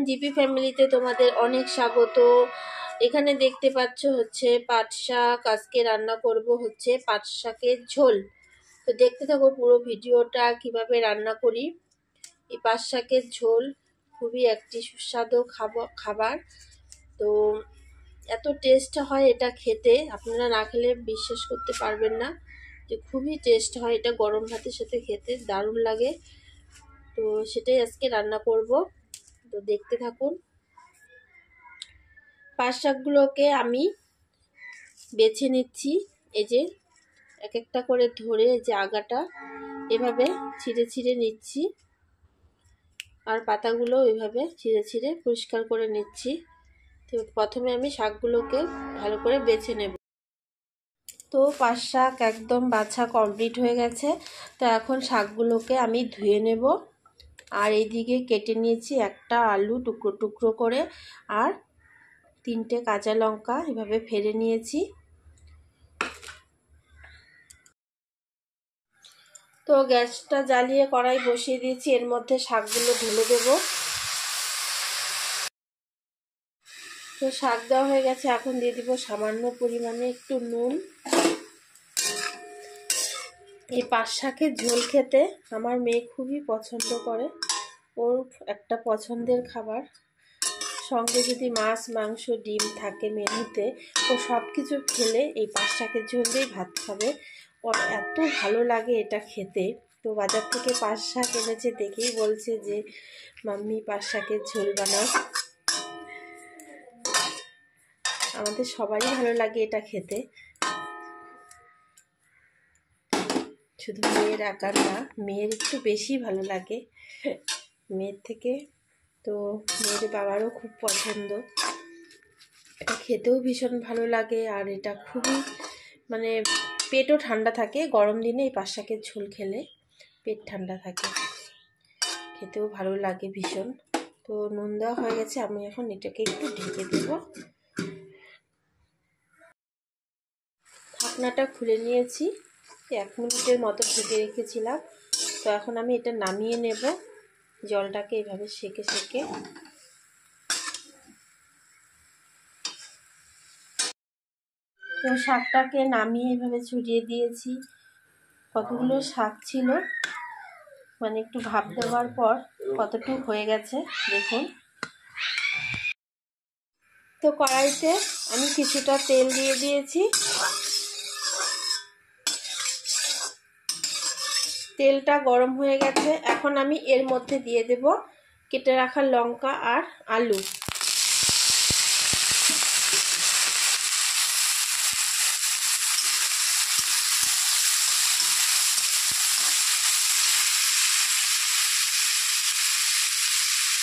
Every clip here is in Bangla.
জিপি ফ্যামিলিতে তোমাদের অনেক স্বাগত। এখানে দেখতে পাচ্ছ হচ্ছে পাট শাক। আজকে রান্না করব হচ্ছে পাট শাকের ঝোল। তো দেখতে থাকো পুরো ভিডিওটা কিভাবে রান্না করি। এই পাট শাকের ঝোল খুবই একটি সুস্বাদু খাবার। তো এত টেস্ট হয় এটা খেতে, আপনারা না খেলে বিশ্বাস করতে পারবেন না যে খুবই টেস্ট হয় এটা। গরম ভাতের সাথে খেতে দারুণ লাগে। তো সেটাই আজকে রান্না করব, তো দেখতে থাকুন। পাট শাকগুলোকে আমি বেছে নিচ্ছি। এই যে এক একটা করে ধরে যে আগাটা এভাবে ছিঁড়ে ছিঁড়ে নিচ্ছি, আর পাতাগুলো এভাবে ছিঁড়ে ছিঁড়ে পরিষ্কার করে নিচ্ছি। তো প্রথমে আমি শাকগুলোকে ভালো করে বেছে নেব। তো পাট শাক একদম বাছা কমপ্লিট হয়ে গেছে। তো এখন শাকগুলোকে আমি ধুয়ে নেব। আর এইদিকে কেটে নিয়েছি একটা আলু টুকরো টুকরো করে, আর 3টে কাঁচা লঙ্কা এভাবে ফেলে নিয়েছি। তো গ্যাসটা জ্বালিয়ে কড়াই বসিয়ে দিয়েছি, এর মধ্যে শাকগুলো ঢেলে দেব। তো শাক দেওয়া হয়ে গেছে, এখন দিয়ে দিব সামান্য পরিমাণে একটু নুন। এই পাট শাকের ঝোল খেতে আমার মেয়ে খুবই পছন্দ করে, ওর একটা পছন্দের খাবার। সঙ্গে যদি মাছ মাংস ডিম থাকে মেনুতে, ও সব কিছু খেলে এই পাট শাকের ঝোল দিয়েই ভাত খাবে। ওর এত ভালো লাগে এটা খেতে। তো বাজার থেকে পাট শাক এনেছে দেখেই বলছে যে মাম্মি পাট শাকের ঝোল বানাও। আমাদের সবারই ভালো লাগে এটা খেতে, শুধু মেয়ের একার না, মেয়ের একটু বেশি ভালো লাগে মেয়ের থেকে। তো মেয়ের বাবারও খুব পছন্দ, এটা খেতেও ভীষণ ভালো লাগে। আর এটা খুবই মানে পেটও ঠান্ডা থাকে, গরম দিনে এই পাট শাকের ঝোল খেলে পেট ঠান্ডা থাকে, খেতেও ভালো লাগে ভীষণ। তো নুন দেওয়া হয়ে গেছে, আমি এখন এটাকে একটু ঢেকে দেব। ঢাকনাটা খুলে নিয়েছি, 1 মিনিটের মতো ঢেকে রেখেছিলাম। তো এখন আমি এটা নামিয়ে নেব, জলটাকে এইভাবে সেকে সেকে। তো শাকটাকে নামিয়ে এভাবে ছড়িয়ে দিয়েছি। কতগুলো শাক ছিল, মানে একটু ভাপ দেওয়ার পর কতটুকু হয়ে গেছে দেখুন। তো কড়াইতে আমি কিছুটা তেল দিয়ে দিয়েছি। তেলটা গরম হয়ে গেছে, এখন আমি এর মধ্যে দিয়ে দেব কেটে রাখা লঙ্কা আর আলু।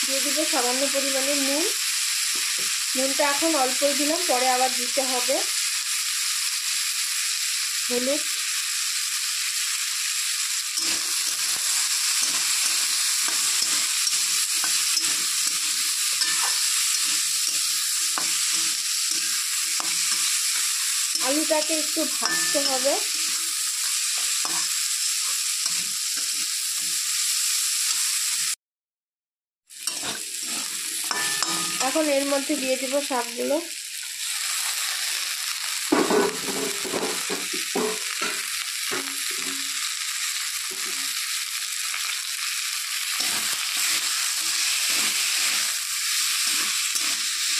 দিয়ে দেবো সামান্য পরিমাণে নুন। নুনটা এখন অল্পই দিলাম, পরে আবার দিতে হবে। হলুদ, আলুটাকে একটু ভাজতে হবে। এখন এর মধ্যে দিয়ে দেবো শাকগুলো।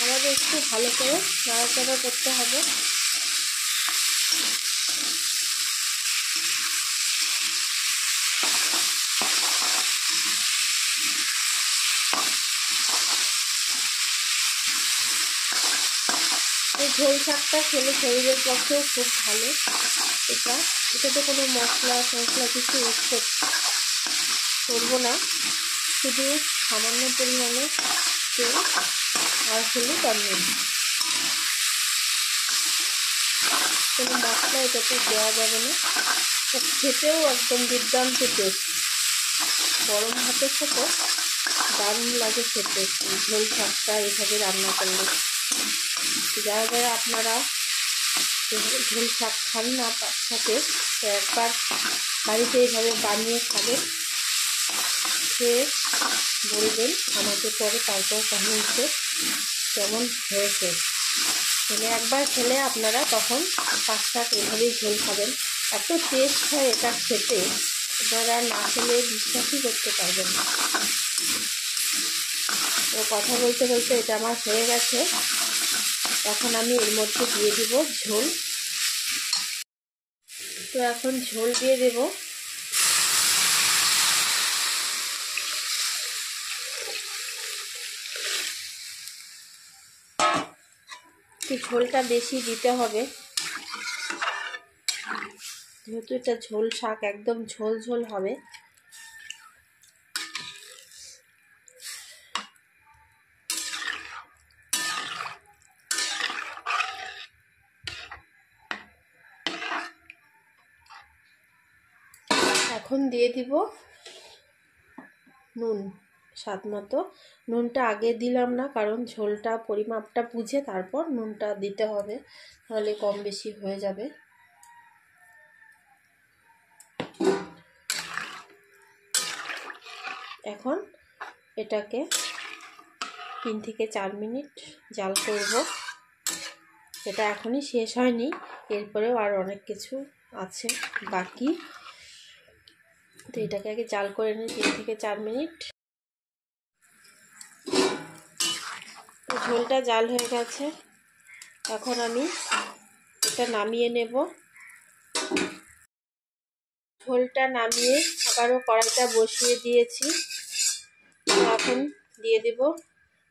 আমাদের একটু ভালো করে নাড়াচাড়া করতে হবে। এই ঝোল শাকটা খেলে শরীরের পক্ষেও খুব ভালো। এটাতে কোনো মশলা কিছু ইউজ করবো না, শুধু সামান্য পরিমাণে তেল আর হলুদ আর নুন। কোনো মশলা এটাতে দেওয়া যাবে না। খেতেও একদম দুর্দান্ত টেস্ট, গরম ভাতের সাথে দারুণ লাগে খেতে এই ঝোল শাকটা এভাবে রান্না করলে। যারা যারা আপনারা ঝোল শাক খান না তার সাথে, তো একবার বাড়িতে এইভাবে বানিয়ে খাবেন, খেয়ে বলবেন আমাকে পরে, তারপর কমেন্টে কেমন হয়েছে। একবার খেলে আপনারা তখন পাঁচ শাক এভাবেই ঝোল খাবেন, এত টেস্ট হয় এটা খেতে, আপনারা না খেলে বিশ্বাসই করতে পারবেন না। তো কথা বলতে বলতে এটা আমার হয়ে গেছে। এখন আমি এর মধ্যে দিয়ে দিব ঝোল। তো এখন ঝোল দিয়ে দেব। তো ঝোলটা বেশি দিতে হবে, যেহেতু এটা ঝোল শাক, একদম ঝোল ঝোল হবে। এখন দিয়ে দিব নুন স্বাদ মতো। নুনটা আগে দিলাম না, কারণ ঝোলটা পরিমাপটা বুঝে তারপর নুনটা দিতে হবে, তাহলে কম বেশি হয়ে যাবে। এখন এটাকে 3 থেকে 4 মিনিট জাল করব। এটা এখনই শেষ হয়নি, এরপরেও আর অনেক কিছু আছে বাকি। তো এটাকে আগে জাল করে নিই 3 থেকে 4 মিনিট। ঝোলটা জাল হয়ে গেছে, এখন আমি এটা নামিয়ে নেব। ঝোলটা নামিয়ে আবারও কড়াইটা বসিয়ে দিয়েছি। এখন দিয়ে দেব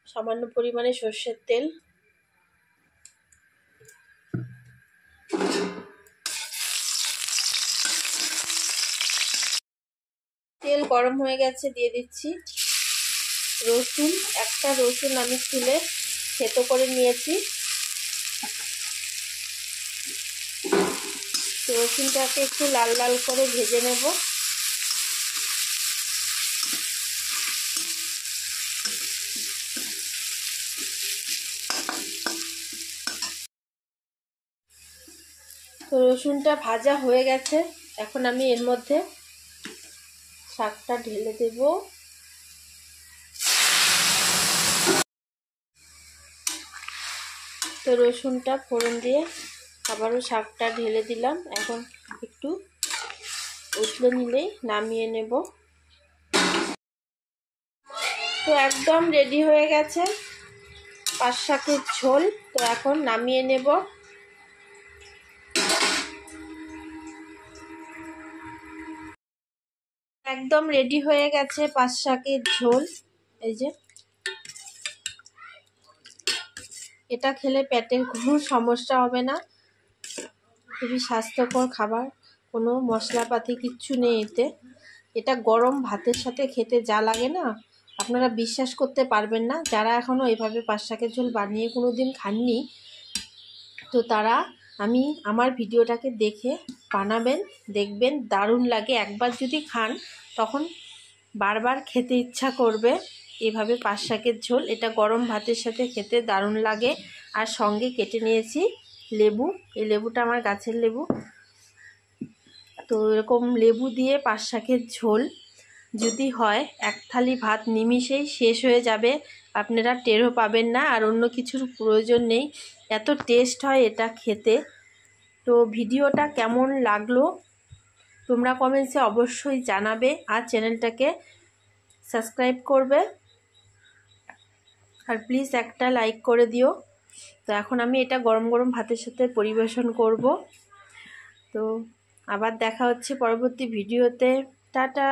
সামান্য পরিমাণে সরষের তেল। তেল গরম হয়ে গেছে, দিয়ে দিচ্ছি রসুন। একটা রসুন আমি তুলে থেতো করে নিয়েছি। তো রসুনটাকে একটু লাল লাল করে ভেজে নেব। তো রসুনটা ভাজা হয়ে গেছে, এখন আমি এর মধ্যে শাকটা ঢেলে দেব। তো রসুনটা ফোড়ন দিয়ে আবারও শাকটা ঢেলে দিলাম। এখন একটু উতলে নিলেই নামিয়ে নেব। তো একদম রেডি হয়ে গেছে পাঁচ শাকের ঝোল। তো এখন নামিয়ে নেব। একদম রেডি হয়ে গেছে পাঁচ শাকের ঝোল। এই যে এটা খেলে পেটের কোনো সমস্যা হবে না, খুবই স্বাস্থ্যকর খাবার, কোনো মশলাপাতি কিচ্ছু নেই এতে। এটা গরম ভাতের সাথে খেতে যা লাগে না, আপনারা বিশ্বাস করতে পারবেন না। যারা এখনও এভাবে পাঁচ শাকের ঝোল বানিয়ে কোনো দিন খাননি, তো তারা আমার ভিডিওটাকে দেখে বানাবেন, দেখবেন দারুণ লাগে। একবার যদি খান তখন বারবার খেতে ইচ্ছা করবে। এভাবে পাঁচ শাকের ঝোল, এটা গরম ভাতের সাথে খেতে দারুণ লাগে। আর সঙ্গে কেটে নিয়েছি লেবু, এই লেবুটা আমার গাছের লেবু। তো এরকম লেবু দিয়ে পাঁচ শাকের ঝোল যদি হয়, এক থালি ভাত নিমিষেই শেষ হয়ে যাবে, আপনারা টেরও পাবেন না, আর অন্য কিছুর প্রয়োজন নেই, এত টেস্ট হয় এটা খেতে। তো ভিডিওটা কেমন লাগলো তোমরা কমেন্টসে অবশ্যই জানাবে, আর চ্যানেলটাকে সাবস্ক্রাইব করবে, আর প্লিজ একটা লাইক করে দিও। তো এখন আমি এটা গরম গরম ভাতের সাথে পরিবেশন করব। তো আবার দেখা হচ্ছে পরবর্তী ভিডিওতে। টাটা।